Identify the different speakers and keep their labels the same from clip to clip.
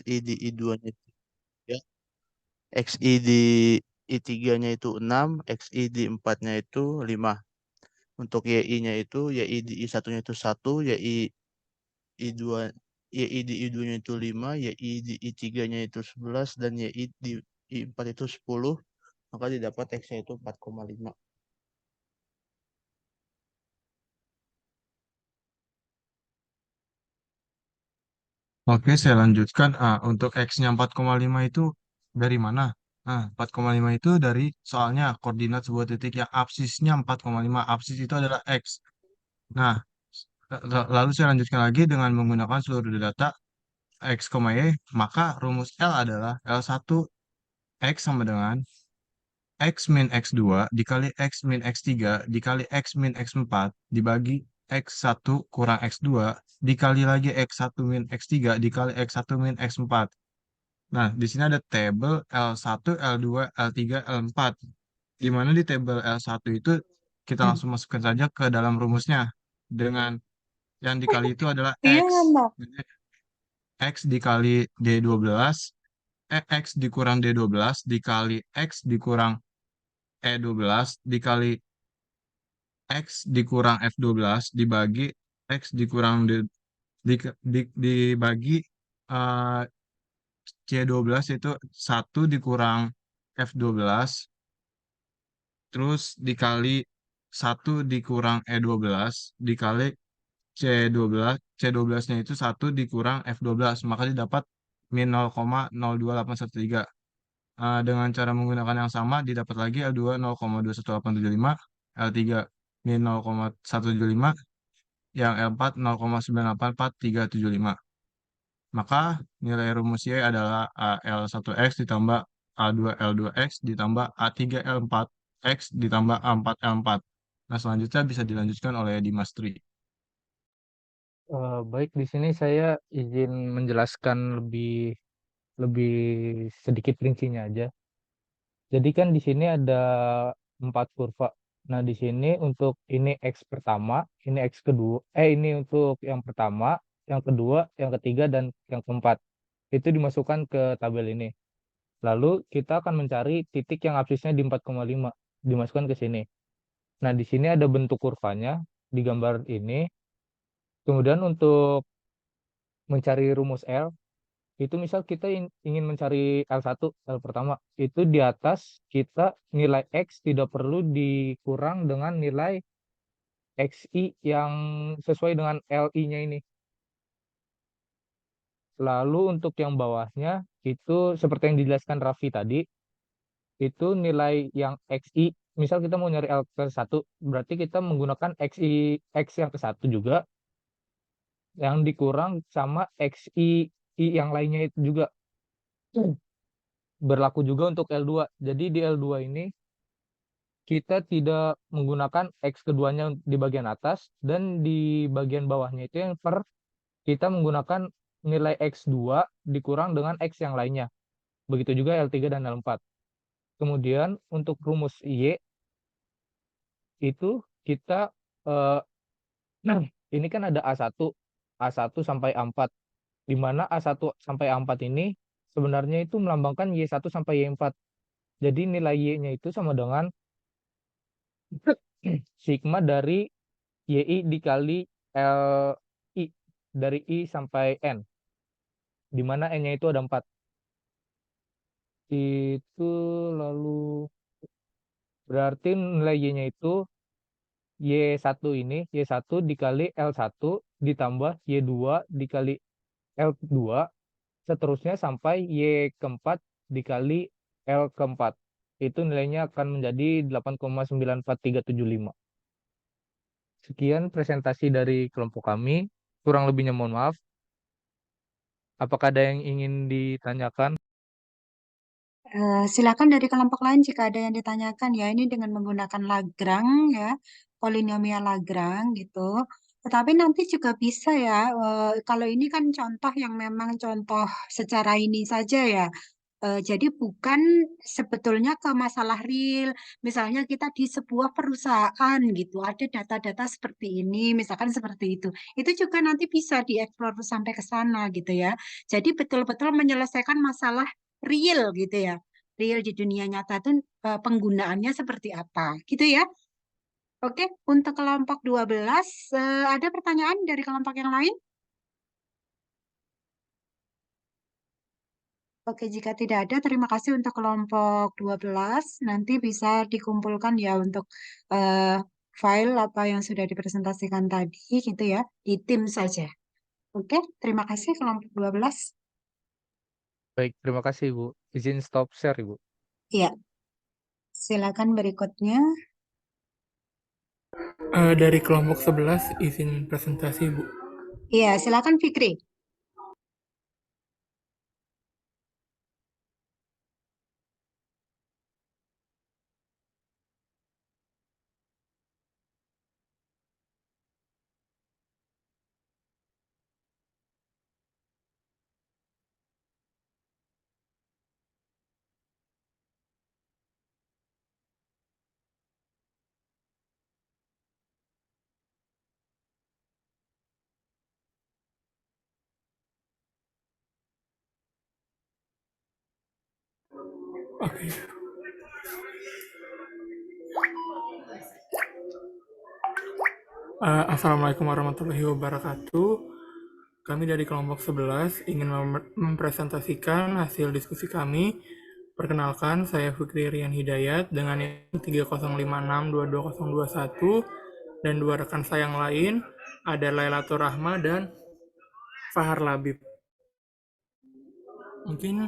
Speaker 1: XI di I2-nya itu 3, XI di I3-nya itu 6, XI di 4-nya itu 5. Untuk YI-nya itu, YI di I1-nya itu 1, I2, YI di I2-nya itu 5, YI di I3-nya itu 11, dan YI di I4 itu 10, maka didapat X-nya itu 4,5.
Speaker 2: Oke, saya lanjutkan. Untuk X-nya 4,5 itu dari mana? 4,5 itu dari soalnya koordinat sebuah titik yang absisnya 4,5. Absis itu adalah X. Nah, lalu saya lanjutkan lagi dengan menggunakan seluruh data X, Y, maka rumus L adalah L1 X sama dengan X min X2 dikali X min X3 dikali X min X4 dibagi X1 kurang X2 dikali lagi X1 min X3 dikali X1 min X4. Nah, di sini ada tabel L1, L2, L3, L4. Di mana di tabel L1 itu kita langsung masukkan saja ke dalam rumusnya. Dengan yang dikali itu adalah
Speaker 1: Iya,
Speaker 2: X.
Speaker 1: Mbak.
Speaker 2: Jadi, X dikali D12, X dikurang D12 dikali X dikurang E12 dikali X dikurang F12 dibagi X dikurang dibagi eh, C12 itu 1 dikurang F12 terus dikali 1 dikurang E12 dikali C12 C12-nya itu 1 dikurang F12 maka didapat min 0,02813. Dengan cara menggunakan yang sama didapat lagi L2 0,21875, L3 min 0,175, yang L4 0,9844375. Maka nilai rumus Y adalah L1X ditambah A2L2X ditambah A3L4X ditambah A4L4. Nah, selanjutnya bisa dilanjutkan oleh Dimas Tri.
Speaker 3: Baik, di sini saya izin menjelaskan lebih lebih sedikit rincinya aja. Jadi kan di sini ada 4 kurva. Nah, di sini untuk ini X pertama, ini X kedua, ini untuk yang pertama, yang kedua, yang ketiga, dan yang keempat. Itu dimasukkan ke tabel ini. Lalu kita akan mencari titik yang absisnya di 4,5, dimasukkan ke sini. Nah, di sini ada bentuk kurvanya di gambar ini. Kemudian untuk mencari rumus L, itu misal kita ingin mencari L1, L pertama, itu di atas kita nilai X tidak perlu dikurang dengan nilai XI yang sesuai dengan LI-nya ini. Lalu untuk yang bawahnya, itu seperti yang dijelaskan Raffi tadi, itu nilai yang XI, misal kita mau nyari L ke 1, berarti kita menggunakan XI, X yang ke 1 juga, yang dikurang sama XI yang lainnya itu juga. Berlaku juga untuk L2. Jadi di L2 ini kita tidak menggunakan X keduanya di bagian atas dan di bagian bawahnya itu yang kita menggunakan nilai X2 dikurang dengan X yang lainnya. Begitu juga L3 dan L4. Kemudian untuk rumus Y itu kita eh, nah, ini kan ada A1 sampai A4, di mana A1 sampai A4 ini sebenarnya itu melambangkan Y1 sampai Y4. Jadi nilai Y-nya itu sama dengan sigma dari YI dikali LI, dari I sampai N, di mana N-nya itu ada 4. Itu lalu berarti nilai Y-nya itu Y1 ini, Y1 dikali L1 ditambah Y2 dikali L2, seterusnya sampai Y keempat dikali L keempat. Itu nilainya akan menjadi 8,94375. Sekian presentasi dari kelompok kami. Kurang lebihnya mohon maaf. Apakah ada yang ingin ditanyakan?
Speaker 1: Silakan dari kelompok lain jika ada yang ditanyakan ya. Ini dengan menggunakan Lagrange ya, polinomial Lagrange gitu. Tetapi nanti juga bisa ya. Kalau ini kan contoh yang memang contoh secara ini saja ya.
Speaker 4: Jadi bukan sebetulnya ke masalah real. Misalnya kita di sebuah perusahaan gitu, ada data-data seperti ini, misalkan seperti itu. Itu juga nanti bisa dieksplor sampai ke sana gitu ya. Jadi betul-betul menyelesaikan masalah real gitu ya. Real di dunia nyata itu penggunaannya seperti apa gitu ya. Oke, untuk kelompok 12, ada pertanyaan dari kelompok yang lain? Oke, jika tidak ada, terima kasih untuk kelompok 12. Nanti bisa dikumpulkan ya untuk eh, file apa yang sudah dipresentasikan tadi gitu ya, di tim saja. Oke, terima kasih kelompok 12.
Speaker 3: Baik, terima kasih Ibu. Izin stop share Ibu.
Speaker 4: Iya, silakan berikutnya.
Speaker 5: Dari kelompok 11 izin presentasi Bu.
Speaker 4: Iya, silakan Fikri.
Speaker 5: Oke. Assalamualaikum warahmatullahi wabarakatuh. Kami dari kelompok 11 ingin mempresentasikan hasil diskusi kami. Perkenalkan, saya Fikri Rian Hidayat dengan 30562221 dan dua rekan saya yang lain ada Lailatul Rahma dan Fahar Labib. Mungkin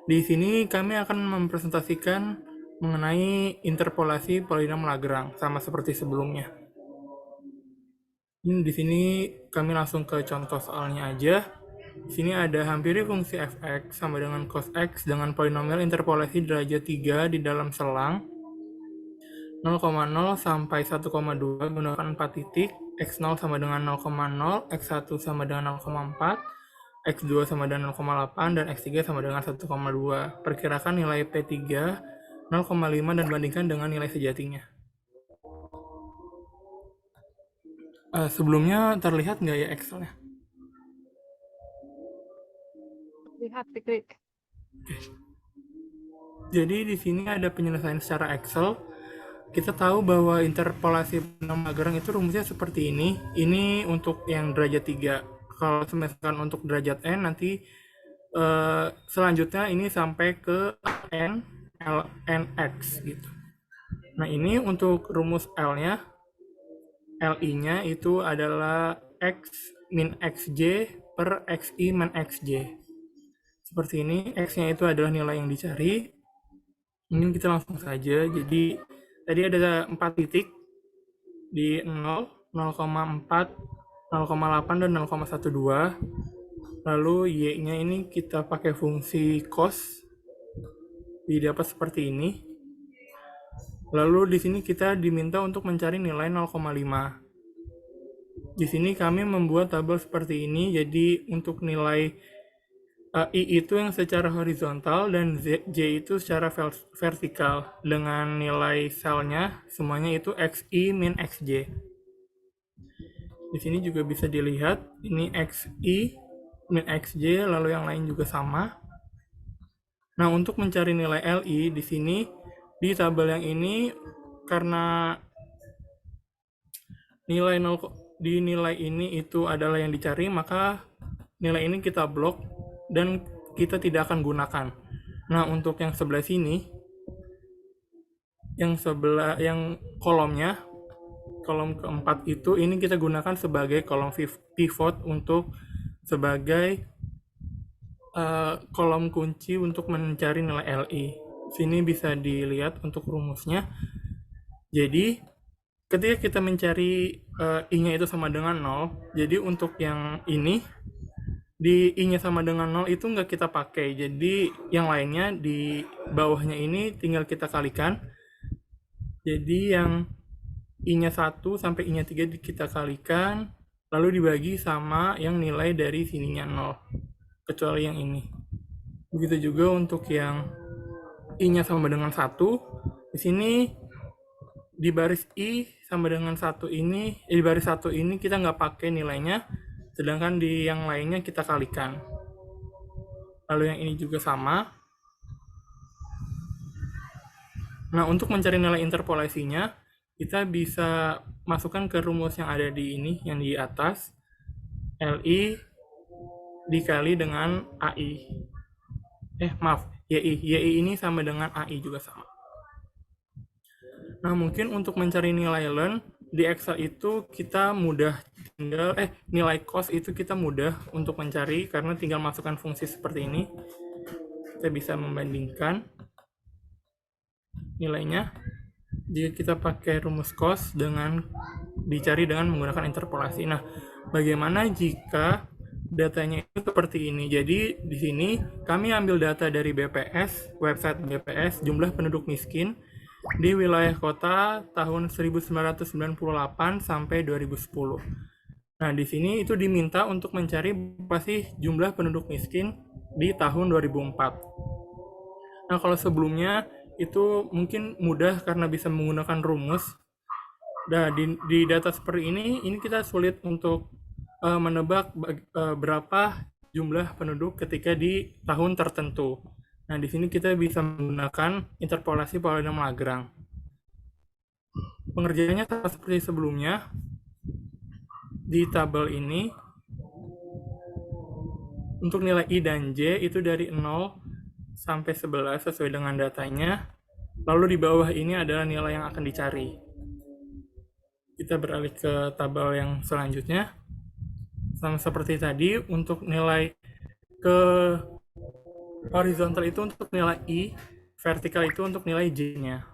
Speaker 5: di sini kami akan mempresentasikan mengenai interpolasi polinom Lagrange sama seperti sebelumnya. Di sini kami langsung ke contoh soalnya aja. Di sini ada hampiri fungsi fx sama dengan cos x dengan polinomial interpolasi derajat 3 di dalam selang 0,0 sampai 1,2 menggunakan 4 titik, x0 sama dengan 0,0, x1 sama dengan 0,4, x2 sama dengan 0,8, dan x3 sama dengan 1,2. Perkirakan nilai P3 0,5 dan bandingkan dengan nilai sejatinya. Sebelumnya terlihat nggak ya Excel-nya?
Speaker 6: Lihat, Fikri.
Speaker 5: Jadi di sini ada penyelesaian secara Excel. Kita tahu bahwa interpolasi polinom Lagrange itu rumusnya seperti ini. Ini untuk yang derajat 3. Kalau misalkan untuk derajat n nanti selanjutnya ini sampai ke n nx gitu. Nah, ini untuk rumus L-nya, LI-nya itu adalah X min XJ per XI min XJ. Seperti ini, X-nya itu adalah nilai yang dicari. Ini kita langsung saja. Jadi, tadi ada 4 titik di 0, 0,4, 0,8, dan 0,12. Lalu Y-nya ini kita pakai fungsi cos. Didapat seperti ini. Lalu di sini kita diminta untuk mencari nilai 0,5. Di sini kami membuat tabel seperti ini. Jadi untuk nilai I itu yang secara horizontal dan J itu secara vertikal dengan nilai selnya semuanya itu XI min XJ. Di sini juga bisa dilihat ini XI min XJ lalu yang lain juga sama. Nah, untuk mencari nilai LI di sini di tabel yang ini karena nilai 0 di nilai ini itu adalah yang dicari, maka nilai ini kita blok dan kita tidak akan gunakan. Nah, untuk yang sebelah sini yang kolomnya kolom keempat itu ini kita gunakan sebagai kolom pivot untuk sebagai kolom kunci untuk mencari nilai LI. Sini bisa dilihat untuk rumusnya. Jadi ketika kita mencari I-nya itu sama dengan 0, jadi untuk yang ini di I-nya sama dengan 0 itu nggak kita pakai. Jadi yang lainnya di bawahnya ini tinggal kita kalikan. Jadi yang I-nya 1 sampai I-nya 3 kita kalikan, lalu dibagi sama yang nilai dari sininya 0. Kecuali yang ini. Begitu juga untuk yang I-nya sama dengan 1. Di sini di baris I sama dengan 1 ini, di baris 1 ini kita nggak pakai nilainya, sedangkan di yang lainnya kita kalikan. Lalu yang ini juga sama. Nah, untuk mencari nilai interpolasinya, kita bisa masukkan ke rumus yang ada di ini, yang di atas. LI dikali dengan AI. YI. YI ini sama dengan AI juga sama. Nah, mungkin untuk mencari nilai learn, di Excel itu kita mudah nilai cost itu kita mudah untuk mencari karena tinggal masukkan fungsi seperti ini. Kita bisa membandingkan nilainya jika kita pakai rumus cost dengan dicari dengan menggunakan interpolasi. Nah, bagaimana jika datanya itu seperti ini? Jadi di sini kami ambil data dari BPS, website BPS, jumlah penduduk miskin di wilayah kota tahun 1998 sampai 2010. Nah, di sini itu diminta untuk mencari berapa sih jumlah penduduk miskin di tahun 2004. Nah, kalau sebelumnya itu mungkin mudah karena bisa menggunakan rumus. Nah, di data seperti ini kita sulit untuk menebak berapa jumlah penduduk ketika di tahun tertentu. Nah, di sini kita bisa menggunakan interpolasi polinom Lagrange. Pengerjaannya sama seperti sebelumnya. Di tabel ini, untuk nilai I dan J itu dari 0 sampai 11 sesuai dengan datanya. Lalu di bawah ini adalah nilai yang akan dicari. Kita beralih ke tabel yang selanjutnya. Sama seperti tadi, untuk nilai ke horizontal itu untuk nilai I, vertikal itu untuk nilai J-nya.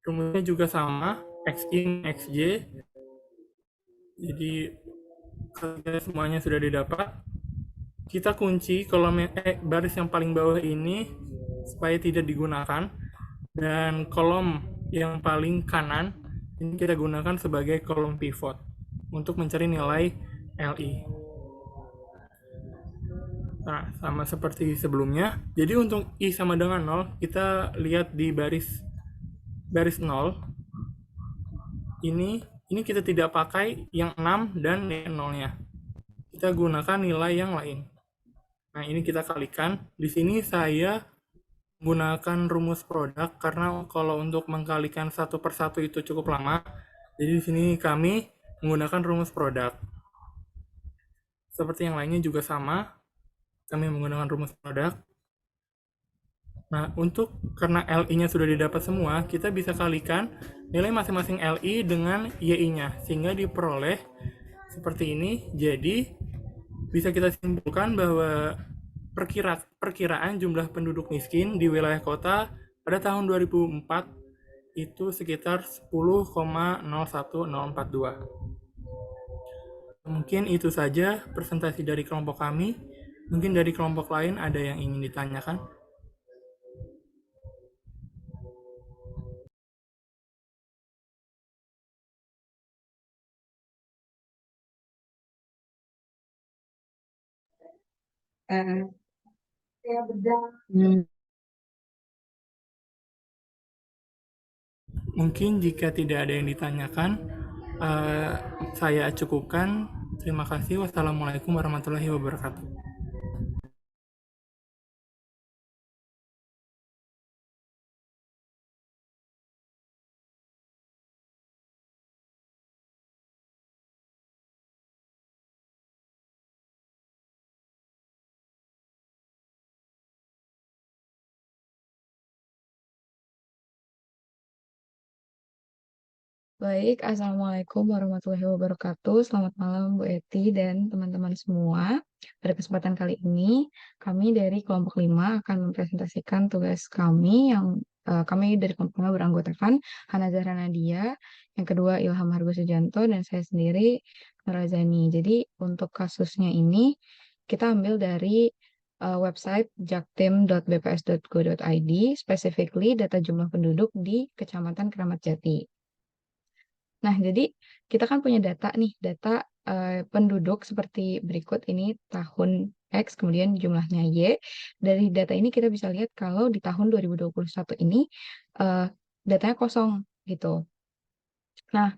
Speaker 5: Rumusnya juga sama, XI, XJ. Jadi, semuanya sudah didapat. Kita kunci kolom baris yang paling bawah ini supaya tidak digunakan. Dan kolom yang paling kanan ini kita gunakan sebagai kolom pivot untuk mencari nilai LI. Nah, sama seperti sebelumnya. Jadi untuk I sama dengan 0, kita lihat di baris 0. Ini kita tidak pakai yang 6 dan yang 0-nya. Kita gunakan nilai yang lain. Nah, ini kita kalikan. Di sini saya menggunakan rumus produk karena kalau untuk mengkalikan satu per satu itu cukup lama. Jadi di sini kami menggunakan rumus produk. Seperti yang lainnya juga sama. Kami menggunakan rumus produk. Nah, karena LI-nya sudah didapat semua, kita bisa kalikan nilai masing-masing LI dengan YI-nya sehingga diperoleh seperti ini. Jadi bisa kita simpulkan bahwa perkiraan jumlah penduduk miskin di wilayah kota pada tahun 2004 itu sekitar 10,01042. Mungkin itu saja presentasi dari kelompok kami. Mungkin dari kelompok lain ada yang ingin ditanyakan. Mungkin jika tidak ada yang ditanyakan, saya cukupkan. Terima kasih. Wassalamualaikum warahmatullahi wabarakatuh.
Speaker 6: Baik, Assalamualaikum warahmatullahi wabarakatuh. Selamat malam Bu Eti dan teman-teman semua. Pada kesempatan kali ini, kami dari kelompok 5 akan mempresentasikan tugas kami yang kami dari kelompok 5 beranggotakan Hana Zahra Nadia, yang kedua Ilham Hargo Sujanto, dan saya sendiri Nurazani. Jadi untuk kasusnya ini kita ambil dari website jaktim.bps.go.id, specifically data jumlah penduduk di Kecamatan Keramat Jati. Nah, jadi kita kan punya data nih, data penduduk seperti berikut ini tahun X, kemudian jumlahnya Y. Dari data ini kita bisa lihat kalau di tahun 2021 ini eh, datanya kosong gitu. Nah,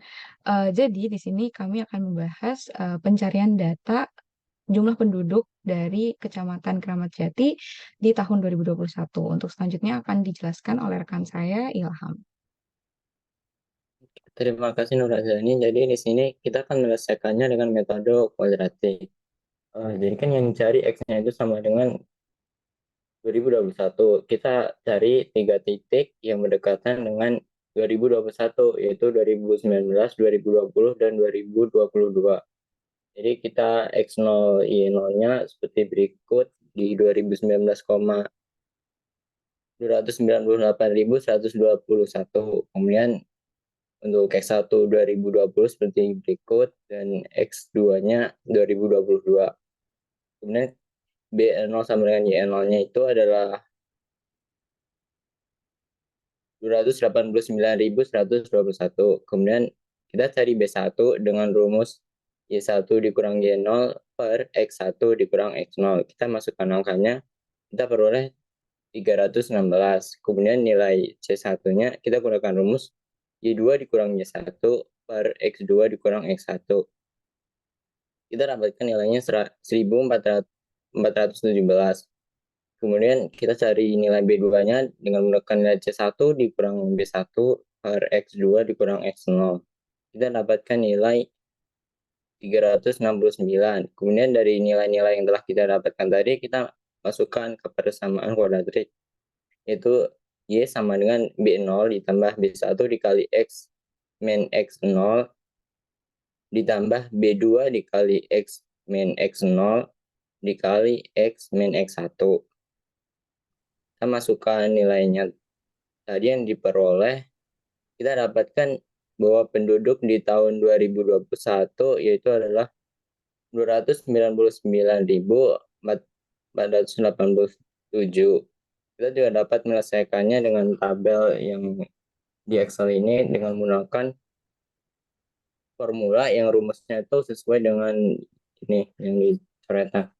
Speaker 6: jadi di sini kami akan membahas pencarian data jumlah penduduk dari Kecamatan Keramat Jati di tahun 2021. Untuk selanjutnya akan dijelaskan oleh rekan saya, Ilham.
Speaker 7: Terima kasih Nur Azani. Jadi di sini kita akan menyelesaikannya dengan metode kuadratik. Jadi kan yang dicari X-nya itu sama dengan 2021. Kita cari 3 titik yang berdekatan dengan 2021, yaitu 2019, 2020, dan 2022. Jadi kita X0, Y0-nya seperti berikut di 2019,298.121. Kemudian untuk X1 2020 seperti berikut dan X2-nya 2022. Kemudian B0 sama dengan Y0-nya itu adalah 289.121. Kemudian kita cari B1 dengan rumus Y1 dikurang Y0 per X1 dikurang X0. Kita masukkan angkanya, kita peroleh 316. Kemudian nilai C1-nya kita gunakan rumus Y2 dikurang Y1 per X2 dikurang X1. Kita dapatkan nilainya 1417. Kemudian kita cari nilai B2-nya dengan menggunakan nilai C1 dikurang B1 per X2 dikurang X0. Kita dapatkan nilai 369. Kemudian dari nilai-nilai yang telah kita dapatkan tadi, kita masukkan ke persamaan kuadratik, yaitu Y sama dengan B0 ditambah B1 dikali X min X0 ditambah B2 dikali X min X0 dikali X min X1. Kita masukkan nilainya tadi yang diperoleh, kita dapatkan bahwa penduduk di tahun 2021 yaitu adalah 299.487. Kita juga dapat menyelesaikannya dengan tabel yang di Excel ini dengan menggunakan formula yang rumusnya itu sesuai dengan ini yang dicoretkan.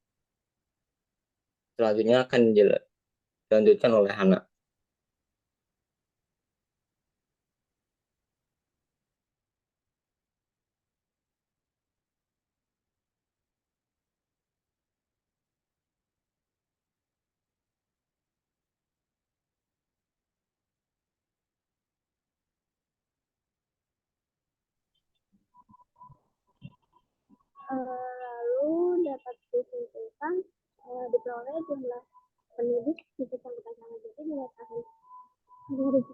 Speaker 7: Selanjutnya akan dilanjutkan oleh Hana.
Speaker 8: Lalu dapat disimpulkan diperoleh jumlah penduduk di Kecamatan Keramat Jati pada tahun 2001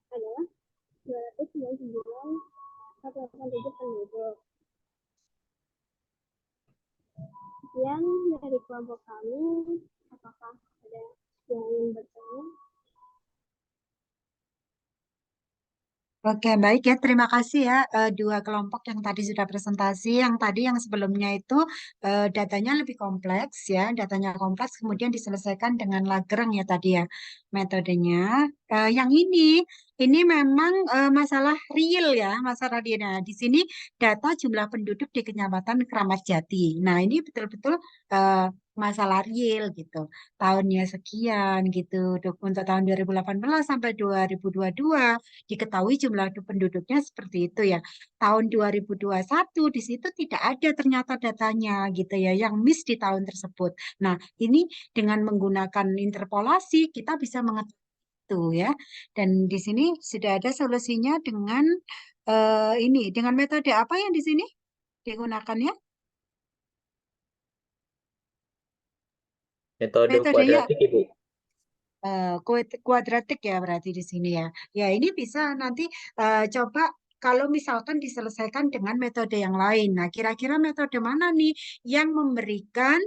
Speaker 8: adalah 299.487 penduduk. Sekian dari kelompok kami. Apakah ada yang ingin bertanya?
Speaker 4: Oke, baik ya. Terima kasih ya dua kelompok yang tadi sudah presentasi. Yang tadi yang sebelumnya itu datanya lebih kompleks ya. Datanya kompleks kemudian diselesaikan dengan Lagrange ya tadi ya metodenya. Yang ini memang masalah real ya, masalah real. Nah, di sini data jumlah penduduk di Kecamatan Keramat Jati. Nah, ini betul-betul masalah real gitu. Tahunnya sekian gitu. Untuk tahun 2018 sampai 2022 diketahui jumlah penduduknya seperti itu ya. Tahun 2021 di situ tidak ada ternyata datanya gitu ya yang miss di tahun tersebut. Nah, ini dengan menggunakan interpolasi kita bisa mengetahui itu ya. Dan di sini sudah ada solusinya dengan ini dengan metode apa yang di sini digunakannya?
Speaker 7: Metode
Speaker 4: Metodenya
Speaker 7: kuadratik, Ibu.
Speaker 4: kuadratik ya berarti di sini ya. Ya ini bisa nanti coba kalau misalkan diselesaikan dengan metode yang lain. Nah, kira-kira metode mana nih yang memberikan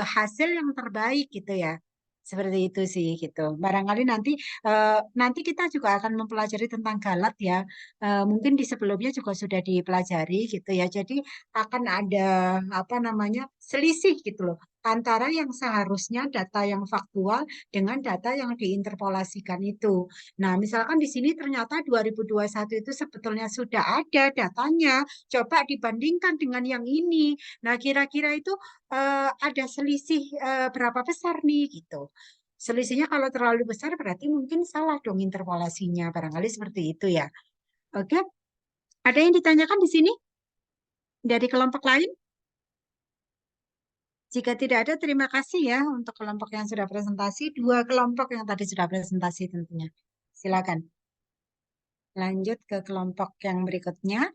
Speaker 4: hasil yang terbaik gitu ya. Seperti itu sih gitu. Barangkali nanti kita juga akan mempelajari tentang Galat ya. Mungkin di sebelumnya juga sudah dipelajari gitu ya. Jadi akan ada apa namanya selisih gitu loh antara yang seharusnya data yang faktual dengan data yang diinterpolasikan itu. Nah, misalkan di sini ternyata 2021 itu sebetulnya sudah ada datanya. Coba dibandingkan dengan yang ini. Nah, kira-kira itu ada selisih berapa besar nih gitu. Selisihnya kalau terlalu besar berarti mungkin salah dong interpolasinya. Barangkali seperti itu ya. Oke. Ada yang ditanyakan di sini dari kelompok lain? Jika tidak ada, terima kasih ya untuk kelompok yang sudah presentasi. Dua kelompok yang tadi sudah presentasi tentunya. Silakan. Lanjut ke kelompok yang berikutnya.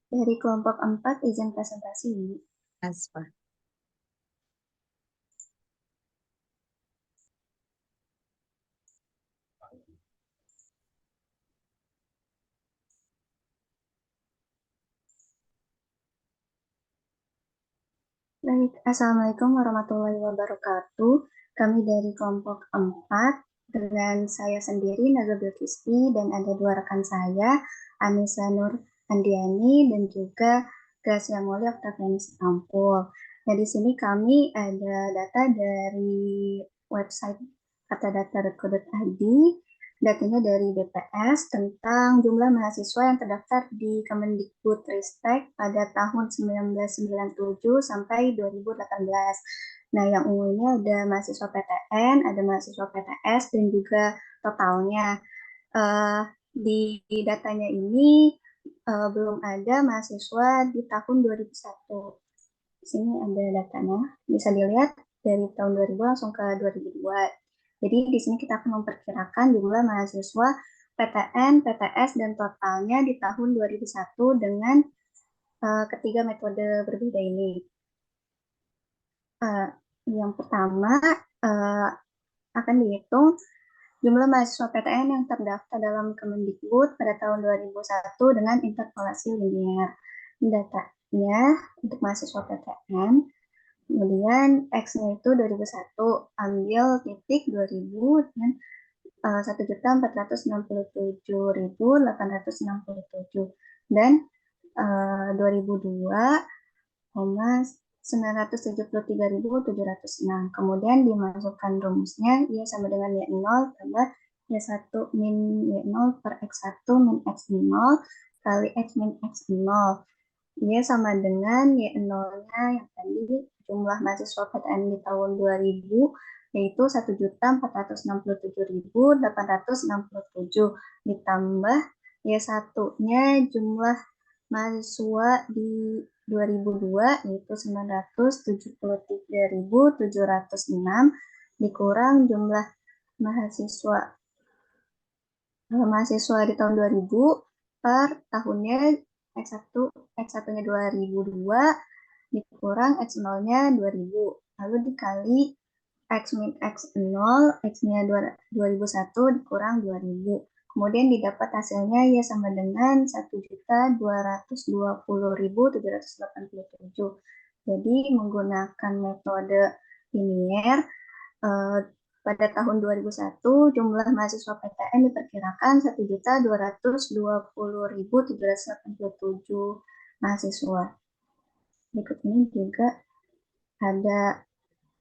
Speaker 8: Dari kelompok 4, izin presentasi.
Speaker 4: Aspa.
Speaker 8: Baik, Assalamualaikum warahmatullahi wabarakatuh. Kami dari kelompok 4, dengan saya sendiri, Naga Bilkisti, dan ada dua rekan saya, Anissa Nur Andiani, dan juga Gracia Mulia Octaviani Sitampul. Nah, di sini kami ada data dari website katadata.co.id, datanya dari BPS tentang jumlah mahasiswa yang terdaftar di Kemendikbudristek pada tahun 1997 sampai 2018. Nah, yang ungunya ada mahasiswa PTN, ada mahasiswa PTS, dan juga totalnya. Di datanya ini belum ada mahasiswa di tahun 2001. Di sini ada datanya, bisa dilihat dari tahun 2000 langsung ke 2002. Jadi di sini kita akan memperkirakan jumlah mahasiswa PTN, PTS, dan totalnya di tahun 2001 dengan ketiga metode berbeda ini. Yang pertama akan dihitung jumlah mahasiswa PTN yang terdaftar dalam Kemendikbud pada tahun 2001 dengan interpolasi linier. Datanya untuk mahasiswa PTN, kemudian X-nya itu 2001, ambil titik 2000 dan 1.467.867 dan 2002, 973.706. Kemudian dimasukkan rumusnya, Y sama dengan Y0 tambah Y1 min Y0 per X1 min X0 kali X min X0. Y sama dengan Y0-nya yang tadi jumlah mahasiswa PTN di tahun 2000 yaitu 1.467.867 ditambah Y1-nya jumlah mahasiswa di 2002 yaitu 973.706 dikurang jumlah mahasiswa di tahun 2000 per tahunnya X1-nya 2002 dikurang X0-nya 2000 lalu dikali X min X0, X-nya 2001 dikurang 2000. Kemudian didapat hasilnya Y sama dengan 1.220.787. Jadi menggunakan metode linier pada tahun 2001 jumlah mahasiswa PTN diperkirakan 1.220.787 mahasiswa. Berikut ini juga ada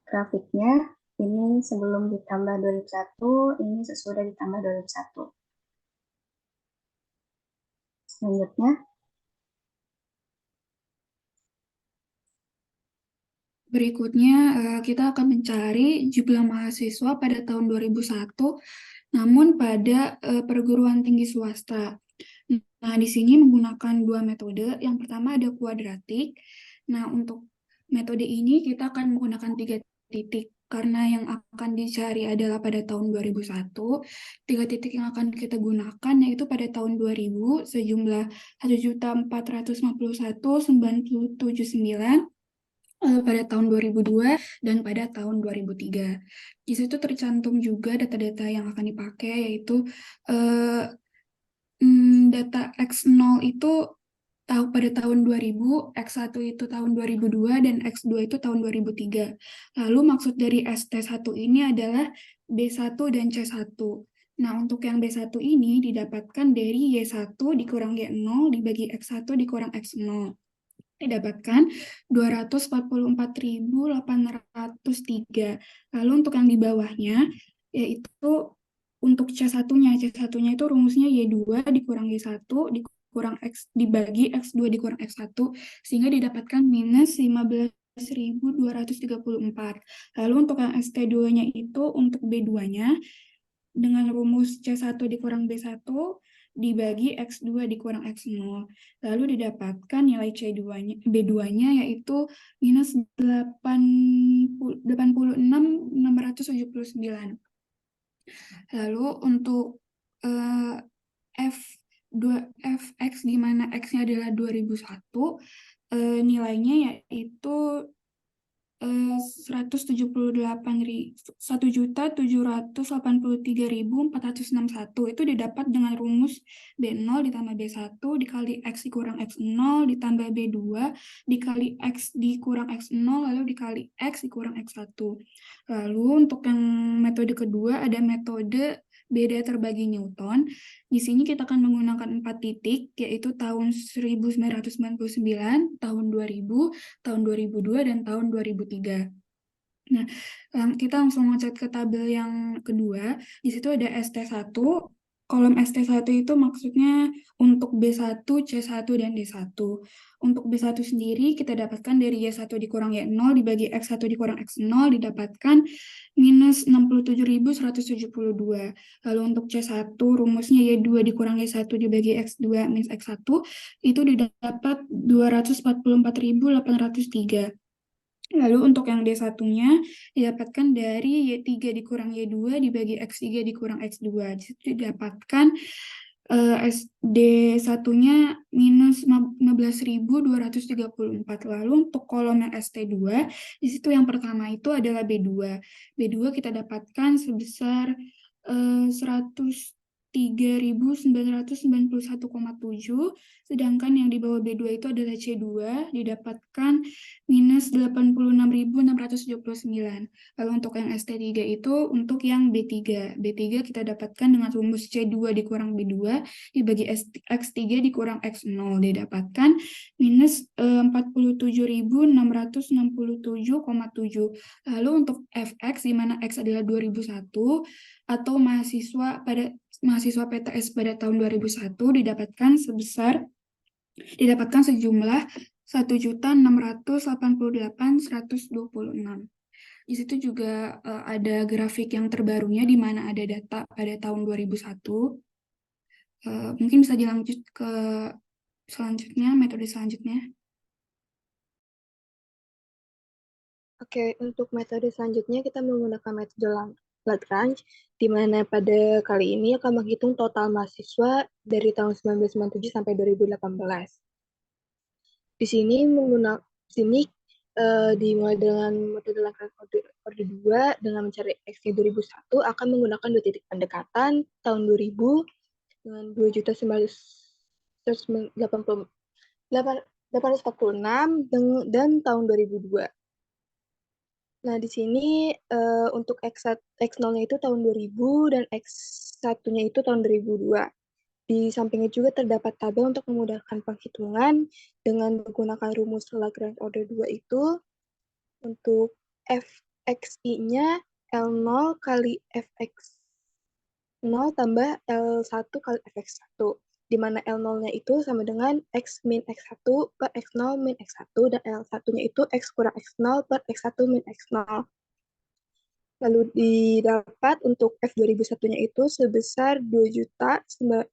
Speaker 8: grafiknya. Ini sebelum ditambah 2001, ini sesudah ditambah 2001. Selanjutnya.
Speaker 9: Berikutnya, kita akan mencari jumlah mahasiswa pada tahun 2001, namun pada perguruan tinggi swasta. Nah, di sini menggunakan dua metode. Yang pertama ada kuadratik. Nah, untuk metode ini kita akan menggunakan 3 titik. Karena yang akan dicari adalah pada tahun 2001, 3 titik yang akan kita gunakan yaitu pada tahun 2000 sejumlah 1.451.979, pada tahun 2002 dan pada tahun 2003. Di situ tercantum juga data-data yang akan dipakai yaitu data X0 itu pada tahun 2000, X1 itu tahun 2002, dan X2 itu tahun 2003. Lalu maksud dari ST1 ini adalah B1 dan C1. Nah, untuk yang B1 ini didapatkan dari Y1 dikurang Y0 dibagi X1 dikurang X0. didapatkan 244.803. Lalu untuk yang di bawahnya, yaitu untuk C1-nya. C1-nya itu rumusnya Y2 dikurang Y1 dikurang X dibagi X2 dikurang X1, sehingga didapatkan minus 15.234. Lalu untuk yang ST2-nya itu untuk B2-nya, dengan rumus C1 dikurang B1 dibagi X2 dikurang X0. Lalu didapatkan nilai C2-nya, B2-nya yaitu minus 86.679. Lalu untuk Fx di mana X-nya adalah 2001, nilainya yaitu 1.783.461 itu didapat dengan rumus B0 ditambah B1 dikali X dikurang X0 ditambah B2 dikali X dikurang X0 lalu dikali X dikurang X1. Lalu untuk yang metode kedua ada metode beda terbagi Newton. Di sini kita akan menggunakan 4 titik, yaitu tahun 1999, tahun 2000, tahun 2002, dan tahun 2003. Nah, kita langsung loncat ke tabel yang kedua. Di situ ada ST1. Kolom ST1 itu maksudnya untuk B1, C1, dan D1. Untuk B1 sendiri kita dapatkan dari Y1 dikurang Y0 dibagi X1 dikurang X0 didapatkan minus 67.172. Lalu untuk C1 rumusnya Y2 dikurang Y1 dibagi X2 minus X1 itu didapat 244.803. Lalu untuk yang D1-nya didapatkan dari Y3 dikurang Y2 dibagi X3 dikurang X2. Di situ didapatkan D1-nya minus 15.234. Lalu untuk kolom yang ST2, di situ yang pertama itu adalah B2. B2 kita dapatkan sebesar 103.991,7, sedangkan yang di bawah B2 itu adalah C2, didapatkan minus 86.679. Lalu untuk yang ST3 itu untuk yang B3. B3 kita dapatkan dengan rumus C2 dikurang B2 dibagi X3 dikurang X0, didapatkan minus 47.667,7. Lalu untuk Fx, di mana X adalah 2001, atau mahasiswa PTS pada tahun 2001 didapatkan sejumlah 1.688.126. Di situ juga ada grafik yang terbarunya di mana ada data pada tahun 2001. Mungkin bisa dilanjut ke selanjutnya, metode selanjutnya.
Speaker 10: Oke, untuk metode selanjutnya kita menggunakan metode Lagrange, di mana pada kali ini akan menghitung total mahasiswa dari tahun 1997 sampai 2018. Di sini dimulai dengan metode Lagrange order 2 dengan mencari X-nya 2001 akan menggunakan 2 titik pendekatan tahun 2000 dengan 2.986 dan tahun 2002. Nah, di sini untuk X0-nya itu tahun 2000 dan X1-nya itu tahun 2002. Di sampingnya juga terdapat tabel untuk memudahkan penghitungan dengan menggunakan rumus Lagrange order 2 itu. Untuk Fxi-nya L0 kali Fx0 tambah L1 kali Fx1. Di mana L0-nya itu sama dengan X min X1 per X0 min X1, dan L1-nya itu X kurang X0 per X1 min X0. Lalu didapat untuk F2001-nya itu sebesar 2.000.000.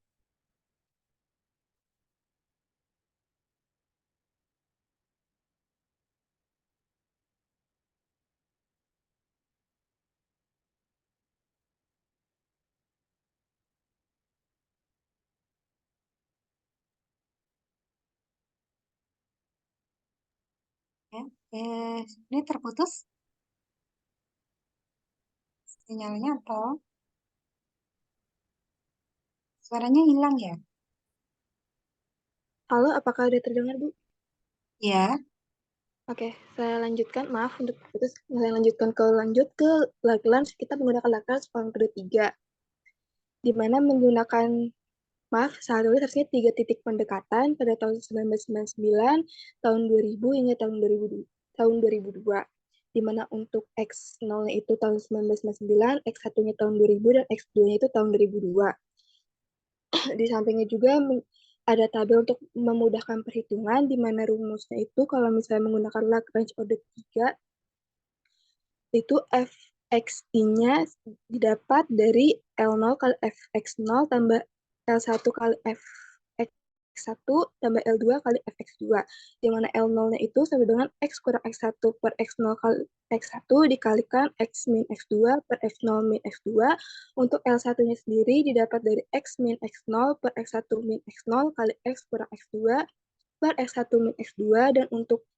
Speaker 4: Ini terputus sinyalnya atau suaranya hilang ya?
Speaker 10: Halo, apakah ada terdengar, Bu?
Speaker 4: Ya.
Speaker 10: Oke, saya lanjutkan. Maaf untuk putus. Saya lanjut ke Lagrange. Kita menggunakan Lagrange form kedua 3, di mana menggunakan Maaf, salah tulis harusnya 3 titik pendekatan pada tahun 1999, tahun 2000 hingga tahun 2002. Di mana untuk X0-nya itu tahun 1999, X1-nya tahun 2000, dan X2-nya itu tahun 2002. Di sampingnya juga ada tabel untuk memudahkan perhitungan, di mana rumusnya itu kalau misalnya menggunakan Lagrange order 3, itu fxi-nya didapat dari L0 kali fx0 tambah L1 kali fx1 tambah L2 kali fx2, di mana L0-nya itu sama dengan x kurang x1 per x0 kali x1 dikalikan x min x2 per x0 min x2. Untuk L1-nya sendiri didapat dari x min x0 per x1 min x0 kali x kurang x2 per x1 min x2, dan untuk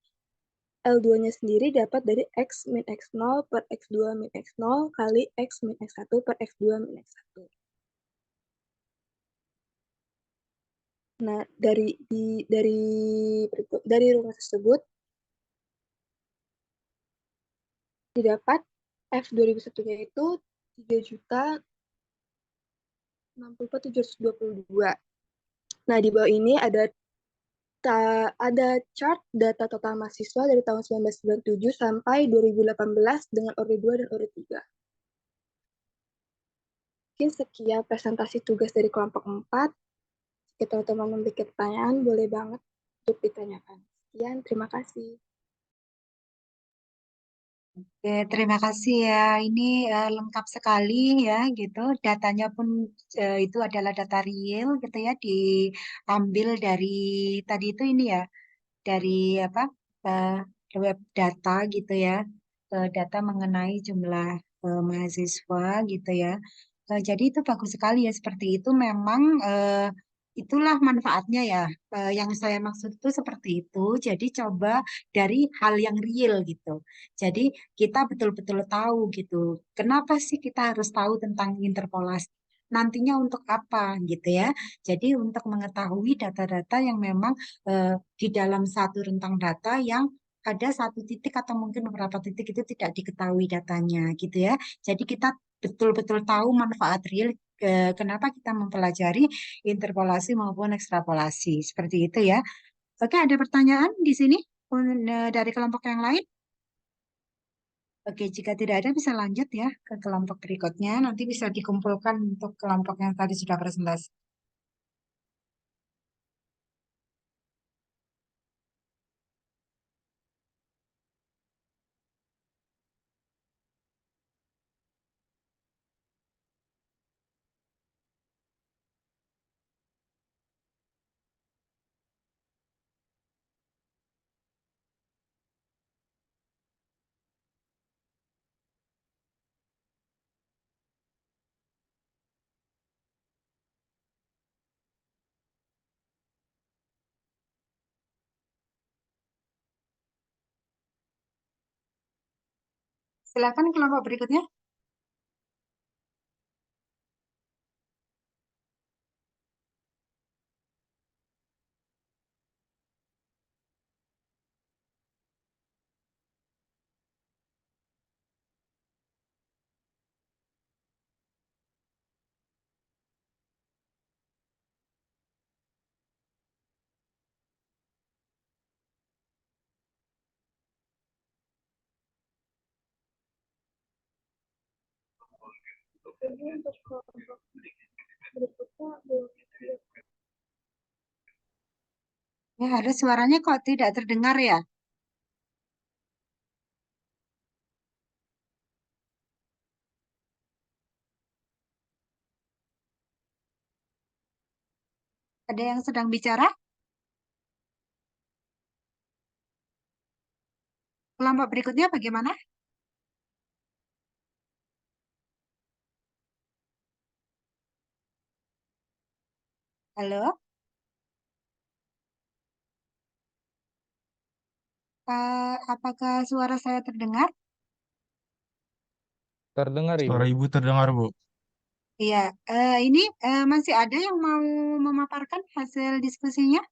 Speaker 10: L2-nya sendiri dapat dari X min X0 per X2 min X0 kali X min X1 per X2 min X1. Nah, dari rumus tersebut didapat F 2001-nya itu 3.064.722. Nah, di bawah ini ada chart data total mahasiswa dari tahun 1997 sampai 2018 dengan orde 2 dan orde 3. Mungkin sekian presentasi tugas dari kelompok 4. Jika teman-teman memiliki pertanyaan, boleh banget untuk ditanyakan. Sekian, terima kasih.
Speaker 4: Oke, terima kasih ya. Ini lengkap sekali ya gitu. Datanya pun itu adalah data real gitu ya, diambil dari tadi itu ini ya, dari apa eh, web data gitu ya, data mengenai jumlah mahasiswa gitu ya. Jadi itu bagus sekali ya, seperti itu memang itulah manfaatnya ya. Yang saya maksud itu seperti itu. Jadi coba dari hal yang real gitu. Jadi kita betul-betul tahu gitu. Kenapa sih kita harus tahu tentang interpolasi? Nantinya untuk apa gitu ya. Jadi untuk mengetahui data-data yang memang di dalam satu rentang data yang ada satu titik atau mungkin beberapa titik itu tidak diketahui datanya gitu ya. Jadi kita betul-betul tahu manfaat real kenapa kita mempelajari interpolasi maupun ekstrapolasi. Seperti itu ya. Oke, ada pertanyaan di sini dari kelompok yang lain? Oke, jika tidak ada bisa lanjut ya ke kelompok berikutnya. Nanti bisa dikumpulkan untuk kelompok yang tadi sudah presentasi. Silakan kelompok berikutnya.
Speaker 10: Untuk kelompok berikutnya belum.
Speaker 4: Ya, ada suaranya kok tidak terdengar ya? Ada yang sedang bicara? Kelompok berikutnya bagaimana? Halo? Apakah suara saya terdengar?
Speaker 3: Terdengar, Ibu.
Speaker 2: Suara Ibu terdengar, Bu.
Speaker 4: Iya, ini masih ada yang mau memaparkan hasil diskusinya?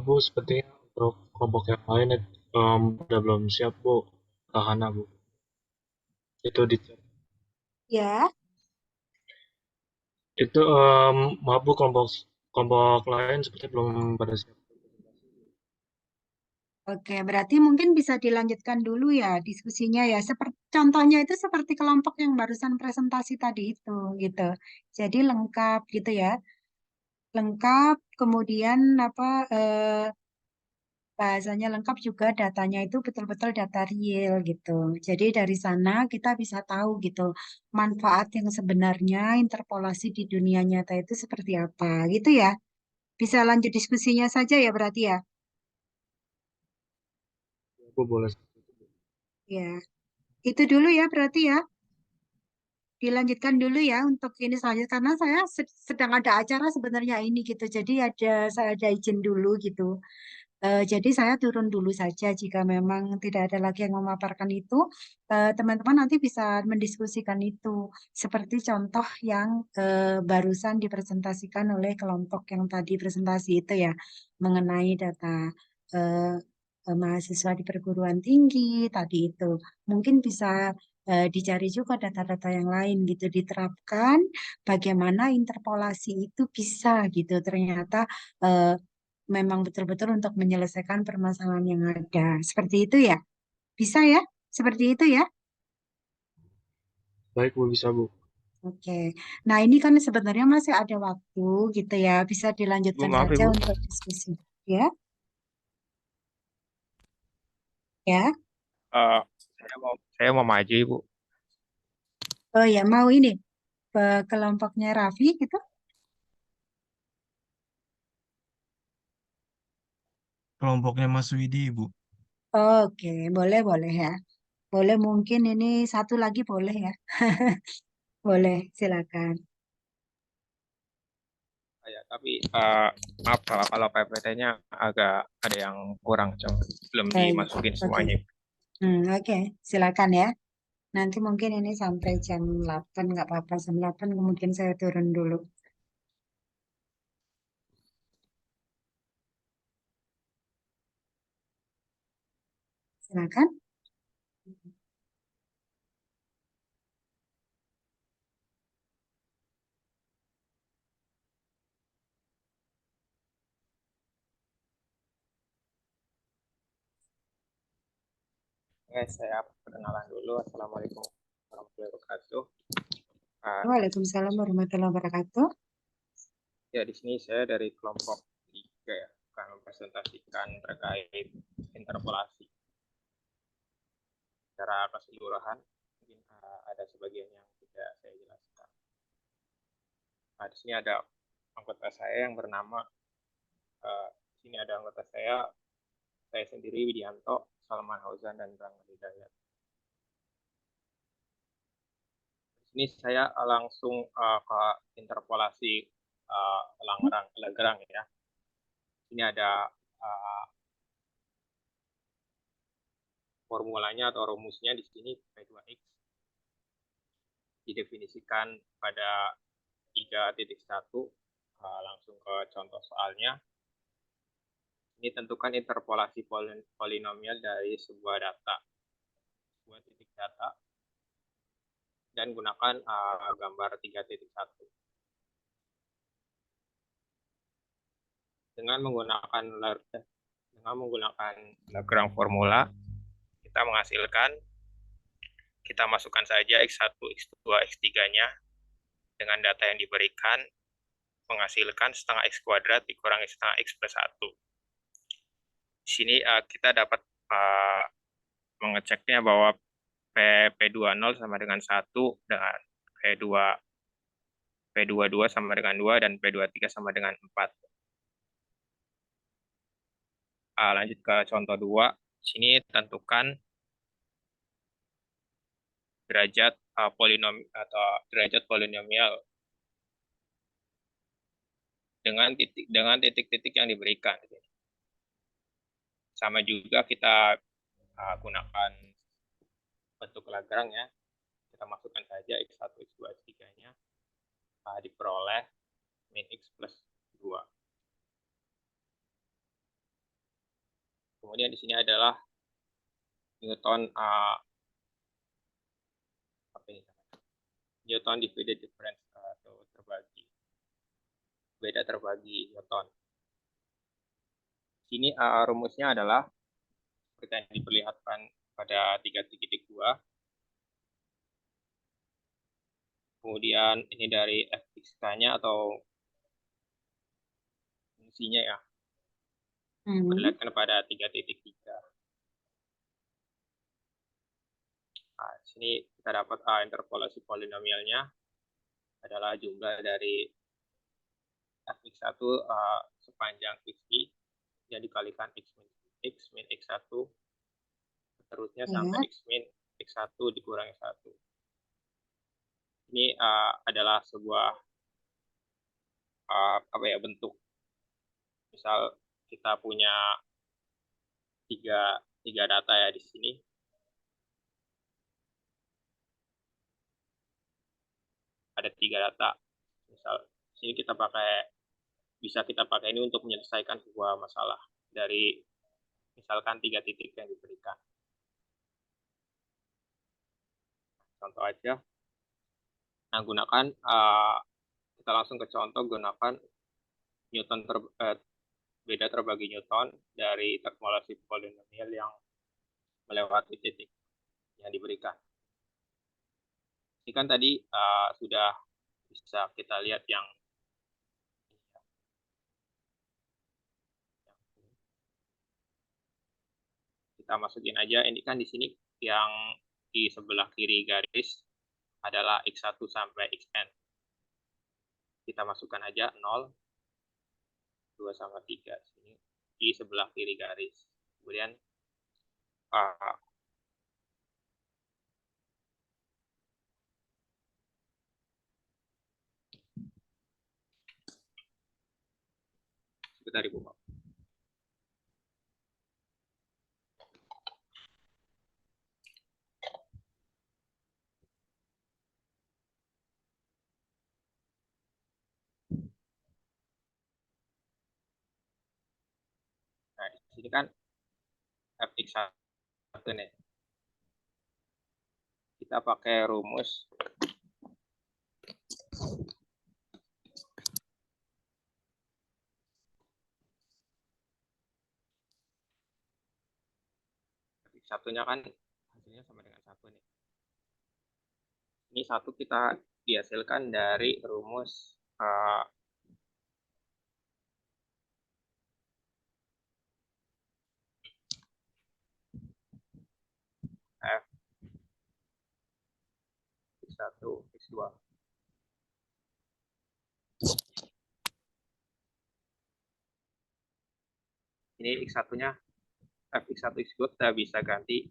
Speaker 11: Bu, sepertinya untuk kelompok yang lain udah belum siap, Bu. Tahana, Bu. Itu di
Speaker 4: Ya,
Speaker 11: itu maaf Bu, kelompok kelompok lain seperti belum pada siap.
Speaker 4: oke. Berarti mungkin bisa dilanjutkan dulu ya diskusinya ya. Seperti contohnya itu seperti kelompok yang barusan presentasi tadi itu gitu. Jadi lengkap gitu ya. Lengkap, kemudian apa bahasanya lengkap juga datanya itu betul-betul data real gitu. Jadi dari sana kita bisa tahu gitu manfaat yang sebenarnya interpolasi di dunia nyata itu seperti apa gitu ya. Bisa lanjut diskusinya saja ya berarti ya.
Speaker 11: Bu boleh.
Speaker 4: Ya, itu dulu ya berarti ya. Dilanjutkan dulu ya untuk ini selanjutnya karena saya sedang ada acara sebenarnya ini gitu. Jadi saya ada izin dulu gitu. Jadi saya turun dulu saja jika memang tidak ada lagi yang memaparkan itu, teman-teman nanti bisa mendiskusikan itu seperti contoh yang barusan dipresentasikan oleh kelompok yang tadi presentasi itu ya mengenai data eh, mahasiswa di perguruan tinggi tadi itu. Mungkin bisa dicari juga data-data yang lain gitu diterapkan bagaimana interpolasi itu bisa gitu ternyata eh, memang betul-betul untuk menyelesaikan permasalahan yang ada. Seperti itu ya? Bisa ya? Seperti itu ya?
Speaker 11: Baik Bu, bisa Bu.
Speaker 4: Oke. Nah, ini kan sebenarnya masih ada waktu gitu ya. Bisa
Speaker 12: Bu,
Speaker 4: dilanjutkan
Speaker 12: maaf
Speaker 4: saja
Speaker 12: Ibu.
Speaker 4: untuk diskusi. Ya? Ya?
Speaker 12: Eh, saya mau maju Ibu.
Speaker 4: Oh ya, mau ini ke kelompoknya Raffi gitu?
Speaker 2: Kelompoknya Mas Widi, Bu.
Speaker 4: Oke, boleh, boleh ya. Boleh mungkin ini satu lagi boleh ya. Boleh, silakan.
Speaker 12: Ya, tapi maaf kalau PPT-nya agak ada yang kurang, belum
Speaker 4: Baik,
Speaker 12: dimasukin
Speaker 4: oke.
Speaker 12: semuanya.
Speaker 4: Oke, silakan ya. Nanti mungkin ini sampai jam 8, nggak apa-apa. Jam 8 mungkin saya turun dulu. Silakan.
Speaker 12: Oke, saya perkenalan dulu. Assalamualaikum warahmatullahi wabarakatuh. Uh,
Speaker 4: Waalaikumsalam warahmatullahi wabarakatuh.
Speaker 12: ya, di sini saya dari kelompok 3 ya, akan mempresentasikan terkait interpolasi secara keseluruhan. Mungkin ada sebagian yang tidak saya jelaskan. Nah, di sini ada anggota saya yang bernama di sini ada anggota saya sendiri Widianto, Salman Hauzan dan Bang Hidayat. Di sini saya langsung ke interpolasi Lagrange ya. Ini ada formulanya atau rumusnya di sini P2X didefinisikan pada 3.1. Langsung ke contoh soalnya. Ini tentukan interpolasi polinomial dari sebuah data, sebuah titik data, dan gunakan gambar 3.1. Dengan menggunakan Lagrange formula, kita masukkan saja X1, X2, X3-nya dengan data yang diberikan, menghasilkan setengah X kuadrat dikurangi setengah X plus 1. Di sini kita dapat mengeceknya bahwa P20 sama dengan 1, dengan P22 sama dengan 2, dan P23 sama dengan 4. Lanjut ke contoh 2. Di sini tentukan derajat polinomial dengan titik-titik yang diberikan. Sama juga kita gunakan bentuk Lagrange ya. Kita masukkan saja X1, X2, X3-nya diperoleh min X plus 2. Kemudian di sini adalah Newton Newton divided difference atau beda terbagi Newton. Sini rumusnya adalah seperti yang diperlihatkan pada 3.2. Kemudian ini dari fx-nya atau fungsinya ya, diperlihatkan pada 3.3. Nah, di sini kita dapat interpolasi polinomialnya adalah jumlah dari fx1 sepanjang xi yang dikalikan x min x1 seterusnya sampai x min x1 dikurangi 1. Ini adalah sebuah bentuk. Misal kita punya tiga data ya di sini. Ada 3 data. Misal di sini bisa kita pakai ini untuk menyelesaikan sebuah masalah dari misalkan 3 titik yang diberikan. Contoh aja. Nah, kita langsung ke contoh, gunakan Newton beda terbagi Newton dari interpolasi polinomial yang melewati titik yang diberikan. Ini kan tadi sudah bisa kita lihat yang kita masukin aja. Ini kan di sini yang di sebelah kiri garis adalah x1 sampai xn. Kita masukkan aja 0, 2 sama 3 sini di sebelah kiri garis. Kemudian sebentar Ibu. Nah, di sini kan fx1 nih. Kita pakai rumus fx1-nya kan hasilnya sama dengan 1 nih. Ini 1 kita dihasilkan dari rumus f x1 x2. Ini x1-nya fx1 x2 kita bisa ganti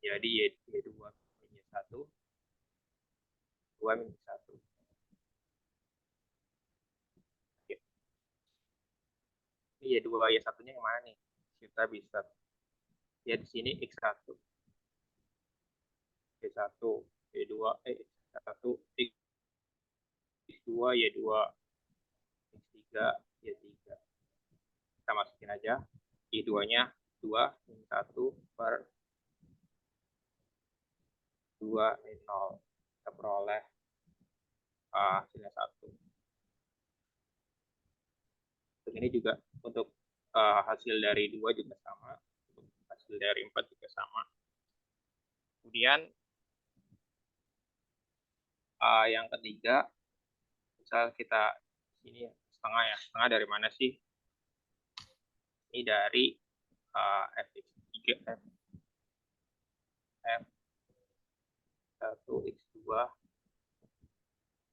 Speaker 12: jadi y2 min y1 2 min 1. Ini y2 y1-nya yang mana nih? Kita bisa lihat di sini x1 y1 y2 x1 x2 y2 x3 y3. Kita masukin aja y2-nya 2 min 1 per 2 min 0. Kita peroleh hasilnya 1. Untuk ini juga untuk hasil dari 2 juga sama, untuk hasil dari 4 juga sama. Kemudian yang ketiga, misal kita ini setengah ya, setengah dari mana sih? Ini dari fx3 f1 x2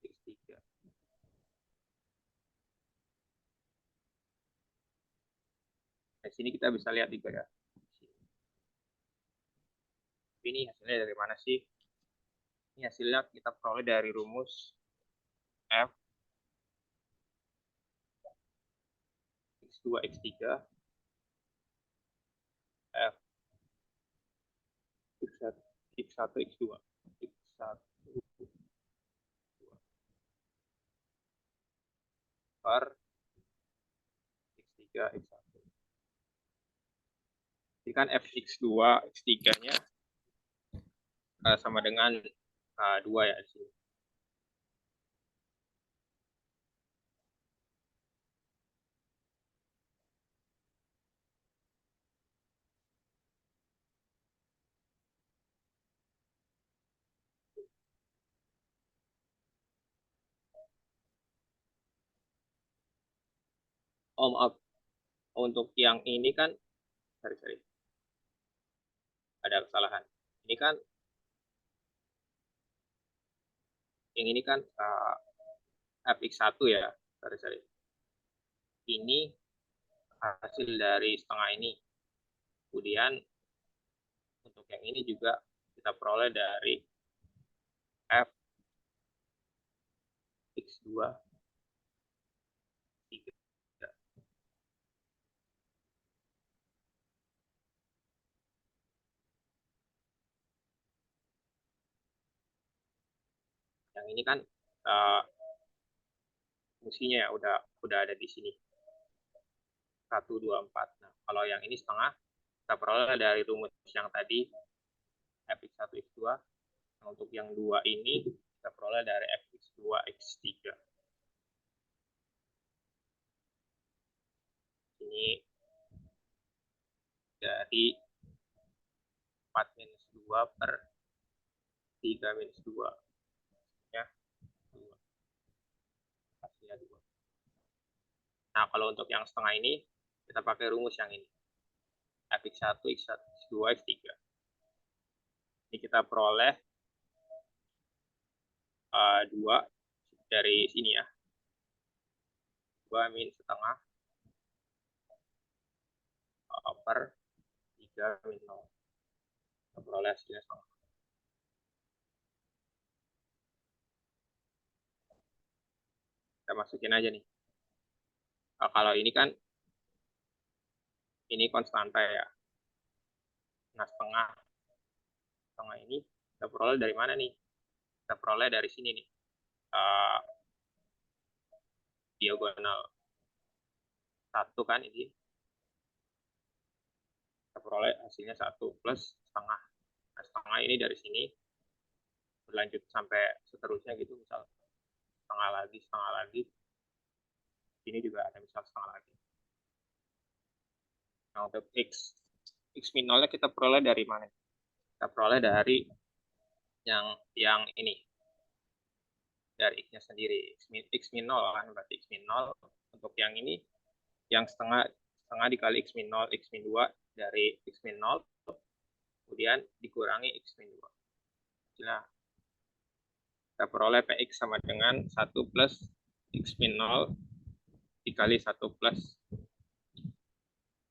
Speaker 12: x3. Di sini kita bisa lihat juga ya. Ini hasilnya dari mana sih? Ini hasilnya kita peroleh dari rumus f x2 x3 f x1 x2 x1 per x3 x1. Ini kan fx2 x3-nya sama dengan 2 ya di sini. Oh maaf, untuk yang ini kan, sorry, ada kesalahan. Ini kan, yang ini kan fx1 ya, sorry. Ini hasil dari setengah ini. Kemudian untuk yang ini juga kita peroleh dari f x2 3. Yang ini kan fungsinya ya udah ada di sini 1, 2, 4. Nah, kalau yang ini setengah kita peroleh dari rumus yang tadi fx1 x2. Nah, untuk yang 2 ini kita peroleh dari fx2 x3. Ini dari 4 minus 2 per 3 minus 2 ya, 2. Hasilnya 2. Nah, kalau untuk yang setengah ini kita pakai rumus yang ini fx1 x2 x3. Ini kita peroleh 2 dari sini ya, 2 min setengah per 3 min 0. Kita peroleh hasilnya setengah. Kita masukin aja nih. Kalau ini kan ini konstanta ya. Nah, setengah ini kita peroleh dari mana nih? Kita peroleh dari sini nih. Diagonal 1 kan ini. Kita peroleh hasilnya 1 plus setengah. Nah, setengah ini dari sini berlanjut sampai seterusnya gitu, misal setengah lagi. Ini juga ada misal setengah lagi. Nah, untuk x min 0-nya kita peroleh dari mana? Kita peroleh dari yang ini. Dari x-nya sendiri. X min 0 kan, berarti x min 0. Untuk yang ini, yang setengah dikali x min 0, x min 2 dari x min 0, kemudian dikurangi x min 2. Nah, kita peroleh px sama dengan 1 plus x min 0 dikali 1 plus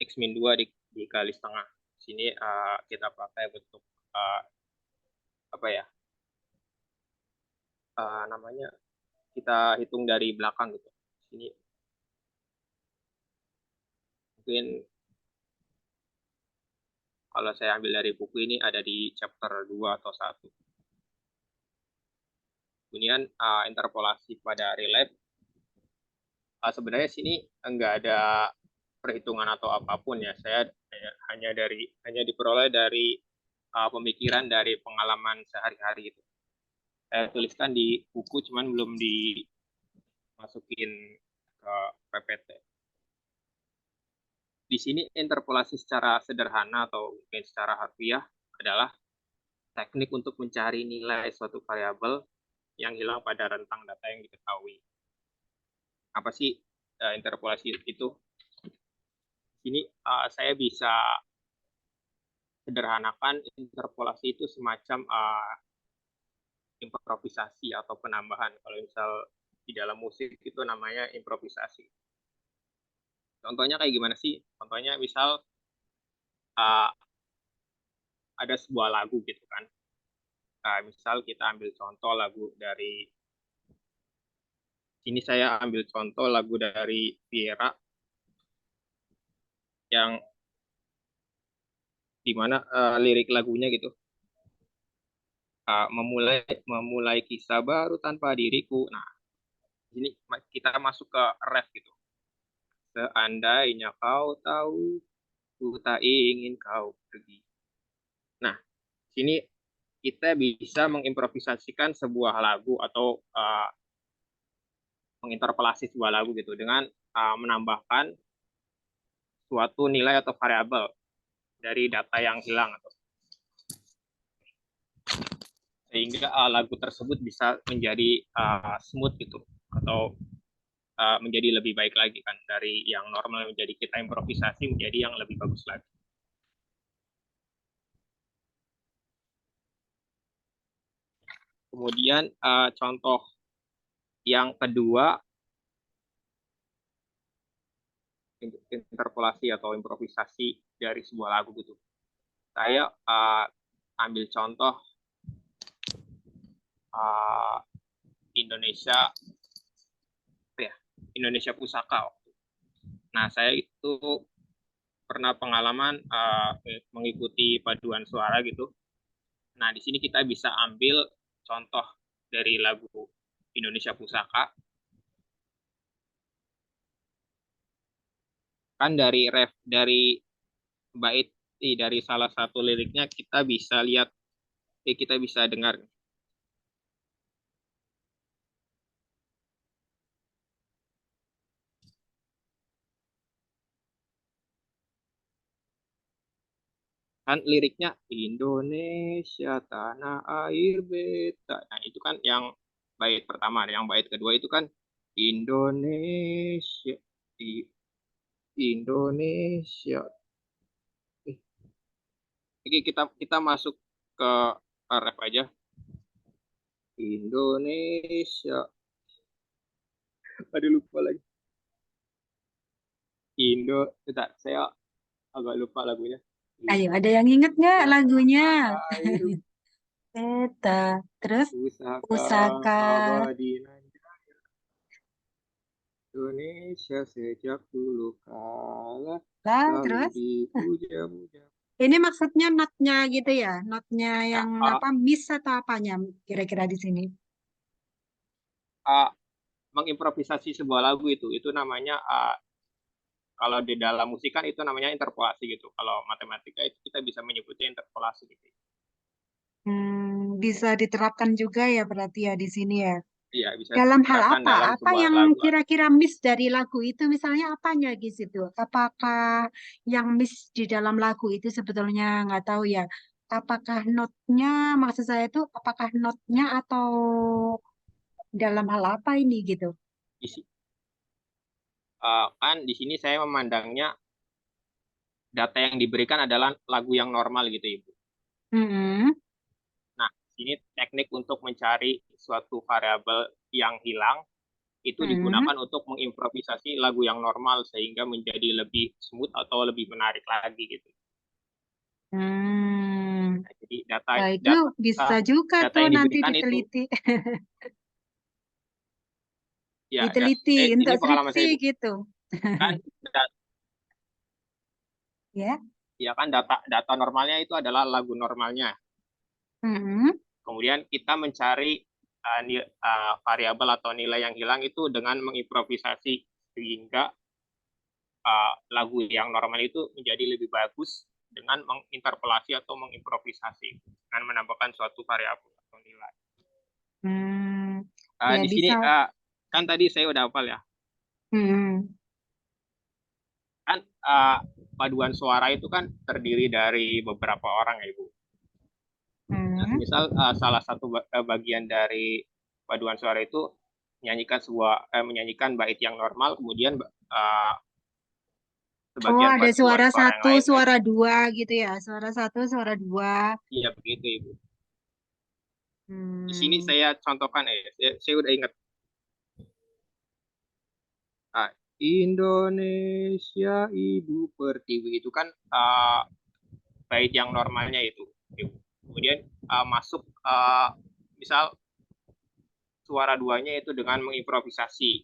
Speaker 12: x min 2 dikali setengah. Sini kita pakai bentuk apa ya? Namanya kita hitung dari belakang gitu. Sini mungkin kalau saya ambil dari buku ini ada di chapter 2 atau 1. Kemudian interpolasi pada relate. Sebenarnya sini enggak ada perhitungan atau apapun ya. Saya hanya diperoleh dari pemikiran dari pengalaman sehari-hari gitu. Saya tuliskan di buku, cuman belum dimasukin ke PPT. Di sini interpolasi secara sederhana atau mungkin secara harfiah adalah teknik untuk mencari nilai suatu variabel yang hilang pada rentang data yang diketahui. Apa sih interpolasi itu? Ini saya bisa sederhanakan interpolasi itu semacam improvisasi atau penambahan. Kalau misal di dalam musik itu namanya improvisasi. Contohnya kayak gimana sih? Contohnya misal ada sebuah lagu gitu kan. Misal kita ambil contoh lagu dari sini, saya ambil contoh lagu dari Viera yang dimana lirik lagunya gitu. Memulai kisah baru tanpa diriku. Nah, ini kita masuk ke ref gitu. Seandainya kau tahu ku tak ingin kau pergi. Nah, sini kita bisa mengimprovisasikan sebuah lagu atau menginterpolasi sebuah lagu gitu dengan menambahkan suatu nilai atau variabel dari data yang hilang atau sehingga lagu tersebut bisa menjadi smooth gitu atau menjadi lebih baik lagi kan dari yang normal menjadi kita improvisasi menjadi yang lebih bagus lagi. Kemudian contoh yang kedua interpolasi atau improvisasi dari sebuah lagu gitu. Saya ambil contoh Indonesia Indonesia Pusaka. Nah, saya itu pernah pengalaman mengikuti paduan suara gitu. Nah, di sini kita bisa ambil contoh dari lagu Indonesia Pusaka. Kan dari bait dari salah satu liriknya kita bisa lihat kita bisa dengar. Kan liriknya Indonesia tanah air beta. Nah, itu kan yang bait pertama. Yang bait kedua itu kan Indonesia Indonesia. Oke, kita masuk ke ref aja. Indonesia. Aduh, lupa lagi. Saya agak lupa lagunya.
Speaker 4: Ayo, ada yang inget nggak lagunya? Beta, terus Pusaka.
Speaker 12: Indonesia sejak dulu kala
Speaker 4: Terus
Speaker 12: dipuja-puja.
Speaker 4: ini maksudnya notnya gitu ya, notnya yang apa miss atau apanya kira-kira di sini?
Speaker 12: Mengimprovisasi sebuah lagu itu namanya kalau di dalam musik kan itu namanya interpolasi gitu. Kalau matematika itu kita bisa menyebutnya interpolasi gitu.
Speaker 4: Bisa diterapkan juga ya berarti ya di sini ya.
Speaker 12: Iya, bisa
Speaker 4: Dalam hal
Speaker 12: diterapkan dalam
Speaker 4: apa? Apa
Speaker 12: sebuah
Speaker 4: yang
Speaker 12: lagu.
Speaker 4: kira-kira miss dari lagu itu? Misalnya apanya gitu? Apakah yang miss di dalam lagu itu sebetulnya nggak tahu ya. Apakah notnya, maksud saya itu apakah notnya atau dalam hal apa ini gitu?
Speaker 12: Kan di sini saya memandangnya data yang diberikan adalah lagu yang normal gitu, Ibu. Nah, ini teknik untuk mencari suatu variabel yang hilang itu digunakan untuk mengimprovisasi lagu yang normal sehingga menjadi lebih smooth atau lebih menarik lagi gitu. Nah, jadi
Speaker 4: Nah, itu bisa juga
Speaker 12: data
Speaker 4: tuh
Speaker 12: yang
Speaker 4: nanti
Speaker 12: diberikan
Speaker 4: diteliti.
Speaker 12: Ya,
Speaker 4: Diteliti
Speaker 12: ini
Speaker 4: untuk
Speaker 12: pengalaman
Speaker 4: skripsi
Speaker 12: saya, Bu.
Speaker 4: gitu.
Speaker 12: Kan
Speaker 4: Ya.
Speaker 12: ya kan data normalnya itu adalah lagu normalnya. Kemudian kita mencari variabel atau nilai yang hilang itu dengan mengimprovisasi sehingga lagu yang normal itu menjadi lebih bagus dengan menginterpolasi atau mengimprovisasi dengan menambahkan suatu variabel atau nilai.
Speaker 4: Ya
Speaker 12: Di sini
Speaker 4: bisa.
Speaker 12: kan tadi saya udah hafal ya. Kan paduan suara itu kan terdiri dari beberapa orang ya, Ibu. Nah, misal salah satu bagian dari paduan suara itu menyanyikan bait yang normal, kemudian sebagian
Speaker 4: ada
Speaker 12: paduan
Speaker 4: suara
Speaker 12: suara yang
Speaker 4: satu,
Speaker 12: lain
Speaker 4: suara dua gitu ya. Suara satu, suara dua.
Speaker 12: Iya, begitu, Ibu. Di sini saya contohkan saya udah ingat. Indonesia Ibu Pertiwi itu kan bait yang normalnya itu. Kemudian masuk misal suara duanya itu dengan mengimprovisasi.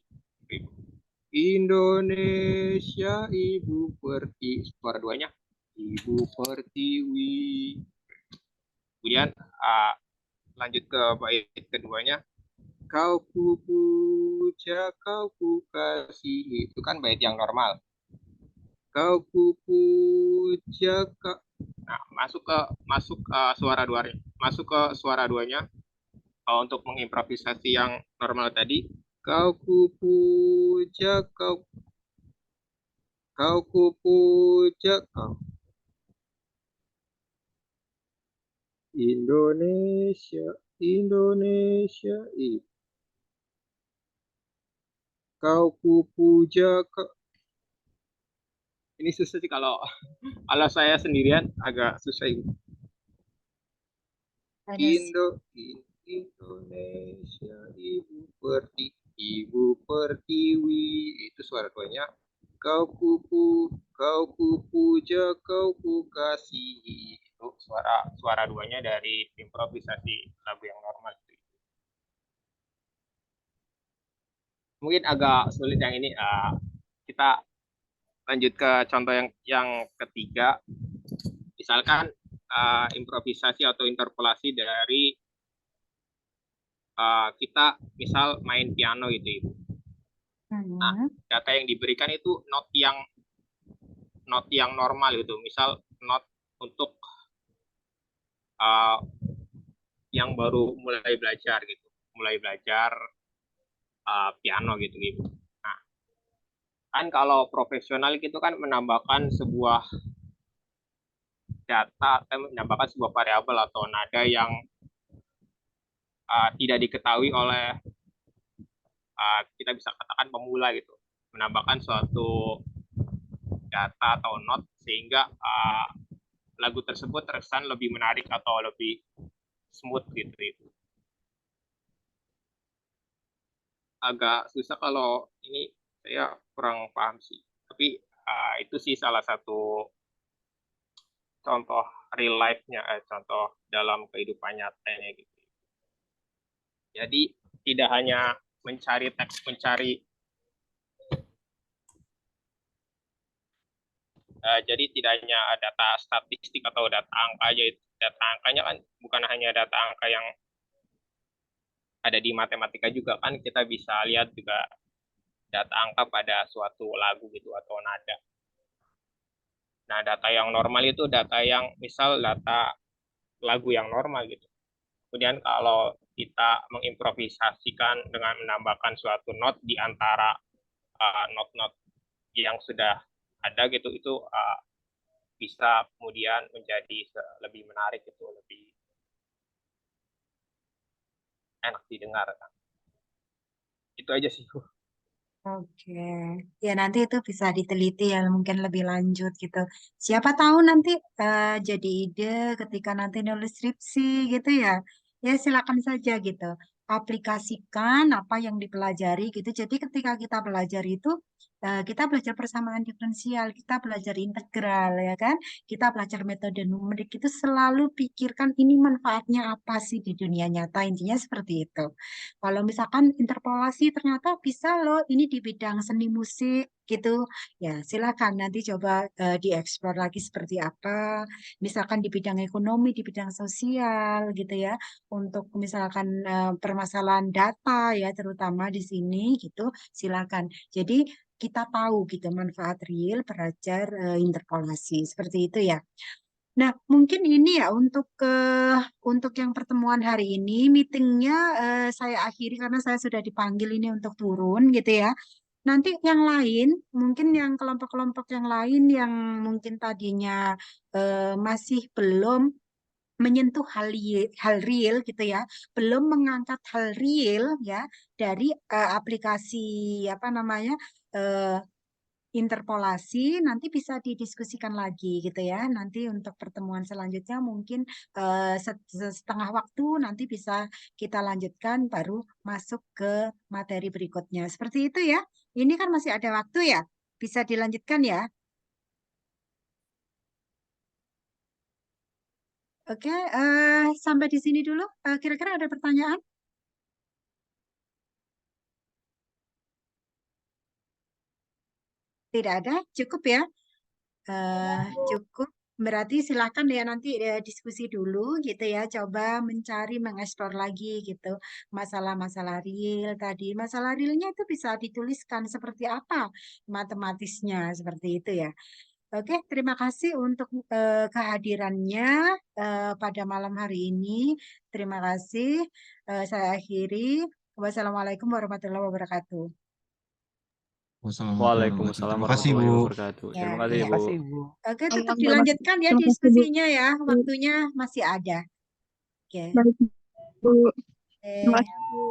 Speaker 12: Indonesia Ibu Pertiwi, suara duanya Ibu Pertiwi. Kemudian lanjut ke bait keduanya, kau ku puja, kau ku kasih, itu kan bait yang normal. Kau kupuja kau. Nah, masuk ke suara duanya. Masuk ke suara duanya. Untuk mengimprovisasi yang normal tadi, kau kupuja kau kupuja kau. Indonesia, Indonesia, kau kupuja kau. Ini susah sih kalau saya sendirian agak susah ibu. Indonesia, ibu pertiwi, itu suara duanya. Kau kupuja, kau kukasihi. Itu suara duanya dari improvisasi lagu yang normal. Mungkin agak sulit yang ini. Kita lanjut ke contoh yang ketiga. Misalkan improvisasi atau interpolasi dari kita misal main piano gitu ibu. Nah, data yang diberikan itu not yang normal gitu. Misal not untuk yang baru mulai belajar gitu, piano gitu ibu. Nah, kan kalau profesional gitu kan menambahkan sebuah data, menambahkan sebuah variabel atau nada yang tidak diketahui oleh kita bisa katakan pemula gitu, menambahkan suatu data atau not sehingga lagu tersebut terkesan lebih menarik atau lebih smooth gitu itu. Agak susah kalau ini, saya kurang paham sih, tapi itu sih salah satu contoh real life-nya, contoh dalam kehidupan nyatanya gitu. Jadi tidak hanya mencari teks, jadi tidak hanya data statistik atau data angka aja. Data angkanya kan bukan hanya data angka yang ada di matematika juga kan, kita bisa lihat juga data angka pada suatu lagu gitu atau nada. Nah, data yang normal itu data yang misal data lagu yang normal gitu. Kemudian kalau kita mengimprovisasikan dengan menambahkan suatu not di antara not-not yang sudah ada gitu, itu bisa kemudian menjadi lebih menarik gitu, lebih enak didengar kan. Itu aja sih.
Speaker 4: Oke, ya nanti itu bisa diteliti ya mungkin lebih lanjut gitu. Siapa tahu nanti jadi ide ketika nanti nulis skripsi gitu ya. Ya silakan saja gitu. Aplikasikan apa yang dipelajari gitu. Jadi ketika kita belajar itu kita belajar persamaan diferensial, kita belajar integral ya kan. Kita belajar metode numerik itu selalu pikirkan ini manfaatnya apa sih di dunia nyata. Intinya seperti itu. Kalau misalkan interpolasi ternyata bisa loh ini di bidang seni musik gitu, ya silakan nanti coba dieksplor lagi seperti apa. Misalkan di bidang ekonomi, di bidang sosial gitu ya, untuk misalkan permasalahan data ya terutama di sini gitu, silakan. Jadi kita tahu gitu manfaat real belajar interpolasi seperti itu ya. Nah, mungkin ini ya untuk yang pertemuan hari ini meetingnya saya akhiri karena saya sudah dipanggil ini untuk turun gitu ya. Nanti yang lain, mungkin yang kelompok-kelompok yang lain yang mungkin tadinya masih belum menyentuh hal real gitu ya, belum mengangkat hal real ya dari aplikasi apa namanya eh, interpolasi nanti bisa didiskusikan lagi gitu ya. Nanti untuk pertemuan selanjutnya mungkin setengah waktu nanti bisa kita lanjutkan baru masuk ke materi berikutnya. Seperti itu ya. Ini kan masih ada waktu ya. Bisa dilanjutkan ya. Oke, sampai di sini dulu. Kira-kira ada pertanyaan? Tidak ada, cukup ya. Cukup. Berarti silakan ya nanti diskusi dulu gitu ya, coba mencari, mengeksplor lagi gitu masalah-masalah real tadi. Masalah realnya itu bisa dituliskan seperti apa matematisnya seperti itu ya. Oke, terima kasih untuk kehadirannya pada malam hari ini. Terima kasih. Saya akhiri. Wassalamualaikum warahmatullahi wabarakatuh.
Speaker 2: Wassalamualaikum warahmatullahi wabarakatuh.
Speaker 13: Waalaikumsalam
Speaker 2: Terima kasih,
Speaker 13: warahmatullahi
Speaker 2: Bu.
Speaker 13: wabarakatuh.
Speaker 4: Ya,
Speaker 13: Terima kasih,
Speaker 4: iya.
Speaker 13: Bu.
Speaker 3: Kasih, Bu.
Speaker 4: Oke, tetap
Speaker 6: Terima
Speaker 4: dilanjutkan ya
Speaker 6: kasih, Bu.
Speaker 4: diskusinya ya. Waktunya masih ada. Oke.
Speaker 6: Baik, Bu.
Speaker 4: Oke.
Speaker 6: Terima kasih, Bu.